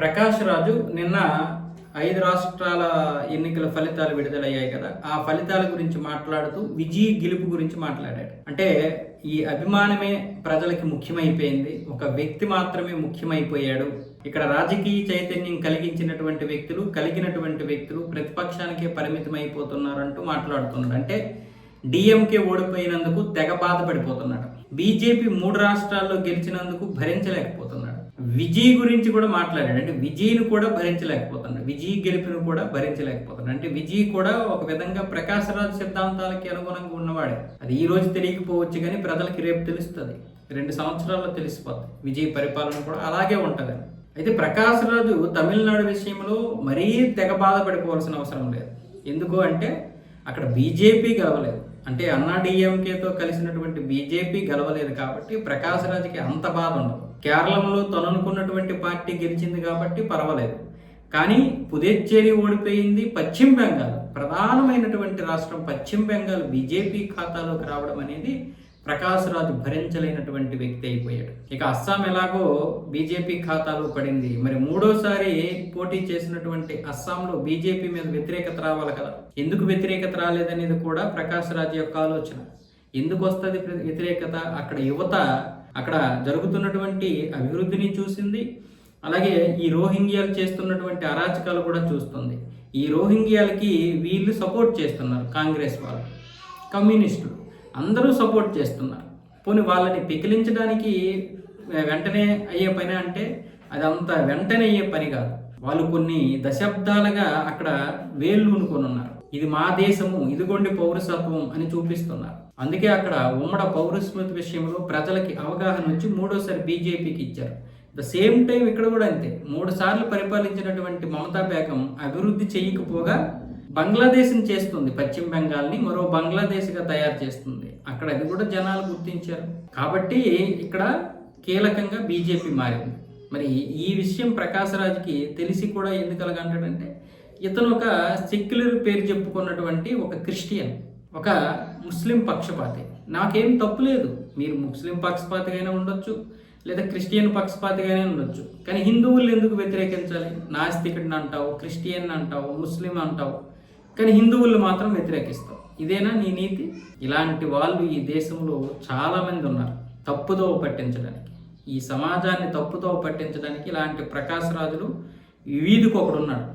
ప్రకాష్ రాజు నిన్న 5 రాష్ట్రాల ఎన్నికల ఫలితాలు విడుదలయ్యాయి కదా. ఆ ఫలితాల గురించి మాట్లాడుతూ విజయ్ గెలుపు గురించి మాట్లాడాడు. అంటే ఈ అభిమానమే ప్రజలకి ముఖ్యమైపోయింది, ఒక వ్యక్తి మాత్రమే ముఖ్యమైపోయాడు. ఇక్కడ రాజకీయ చైతన్యం కలిగినటువంటి వ్యక్తులు ప్రతిపక్షానికే పరిమితమైపోతున్నారంటూ మాట్లాడుతున్నాడు. అంటే డిఎంకే ఓడిపోయినందుకు తెగ బాధపడిపోతున్నాడు. బీజేపీ 3 రాష్ట్రాల్లో గెలిచినందుకు భరించలేకపోతున్నాడు. విజయ్ గురించి కూడా మాట్లాడాడు. అంటే విజయ్ను కూడా భరించలేకపోతున్నాడు, విజయ్ గెలుపును కూడా భరించలేకపోతున్నాడు. అంటే విజయ్ కూడా ఒక విధంగా ప్రకాష్ రాజ్ సిద్ధాంతాలకి అనుగుణంగా ఉన్నవాడే. అది ఈ రోజు తెలియకపోవచ్చు, కానీ ప్రజలకి రేపు తెలుస్తుంది, 2 సంవత్సరాల్లో తెలిసిపోతుంది. విజయ్ పరిపాలన కూడా అలాగే ఉంటుంది. అయితే ప్రకాష్ రాజు తమిళనాడు విషయంలో మరీ తెగ బాధపడిపోవాల్సిన అవసరం లేదు. ఎందుకు అంటే అక్కడ బీజేపీ గెలవలేదు, అంటే అన్నా డిఎంకేతో కలిసినటువంటి బీజేపీ గెలవలేదు కాబట్టి ప్రకాష్ రాజుకి అంత బాధ ఉండదు. కేరళంలో తను అనుకున్నటువంటి పార్టీ గెలిచింది కాబట్టి పర్వాలేదు. కానీ పుదుచ్చేరి ఓడిపోయింది. పశ్చిమ బెంగాల్, ప్రధానమైనటువంటి రాష్ట్రం పశ్చిమ బెంగాల్ బీజేపీ ఖాతాలోకి రావడం అనేది ప్రకాష్ రాజు భరించలేనటువంటి వ్యక్తి అయిపోయాడు. ఇక అస్సాం ఎలాగో బీజేపీ ఖాతాలో పడింది. మరి 3వసారి పోటీ చేసినటువంటి అస్సాంలో బీజేపీ మీద వ్యతిరేకత రావాలి కదా. ఎందుకు వ్యతిరేకత రాలేదనేది కూడా ప్రకాష్ రాజు యొక్క ఆలోచన. ఎందుకు వస్తుంది వ్యతిరేకత? అక్కడ యువత అక్కడ జరుగుతున్నటువంటి అభివృద్ధిని చూసింది, అలాగే ఈ రోహింగ్యాలు చేస్తున్నటువంటి అరాచకాలు కూడా చూస్తుంది. ఈ రోహింగ్యాలకి వీళ్ళు సపోర్ట్ చేస్తున్నారు, కాంగ్రెస్ వాళ్ళు, కమ్యూనిస్టులు అందరూ సపోర్ట్ చేస్తున్నారు. పోనీ వాళ్ళని పికిలించడానికి వెంటనే అయ్యే పని అంటే అదంతా వెంటనే అయ్యే పని కాదు. వాళ్ళు కొన్ని దశాబ్దాలుగా అక్కడ వేళ్ళు ఉనుకొని ఉన్నారు. ఇది మా దేశము, ఇదిగోండి పౌరసత్వం అని చూపిస్తున్నారు. అందుకే అక్కడ ఉమ్మడ పౌరస్మృతి విషయంలో ప్రజలకి అవగాహన వచ్చి 3వసారి బీజేపీకి ఇచ్చారు. ద సేమ్ టైం ఇక్కడ కూడా అంతే. 3 సార్లు పరిపాలించినటువంటి మమతా బేగం అభివృద్ధి చేయకపోగా బంగ్లాదేశ్ని చేస్తుంది, పశ్చిమ బెంగాల్ని మరో బంగ్లాదేశ్గా తయారు చేస్తుంది. అక్కడ అది కూడా జనాలు గుర్తించారు. కాబట్టి ఇక్కడ కీలకంగా బీజేపీ మారింది. మరి ఈ విషయం ప్రకాష్ రాజ్కి తెలిసి కూడా ఎందుకు అలాగంటాడంటే, ఇతను ఒక సెక్యులర్ పేరు చెప్పుకున్నటువంటి ఒక క్రిస్టియన్, ఒక ముస్లిం పక్షపాతి. నాకేం తప్పు లేదు, మీరు ముస్లిం పక్షపాతిగానే ఉండొచ్చు, లేదా క్రిస్టియన్ పక్షపాతిగానే ఉండొచ్చు, కానీ హిందువులు ఎందుకు వ్యతిరేకించాలి? నాస్తికుడిని అంటావు, క్రిస్టియన్ అంటావు, ముస్లిం అంటావు, కానీ హిందువులు మాత్రం వ్యతిరేకిస్తావు. ఇదేనా నీ నీతి? ఇలాంటి వాళ్ళు ఈ దేశంలో చాలామంది ఉన్నారు తప్పుదోవ పట్టించడానికి, ఈ సమాజాన్ని తప్పుదోవ పట్టించడానికి. ఇలాంటి ప్రకాష్ రాజులు వీధికి ఒకడు ఉన్నాడు.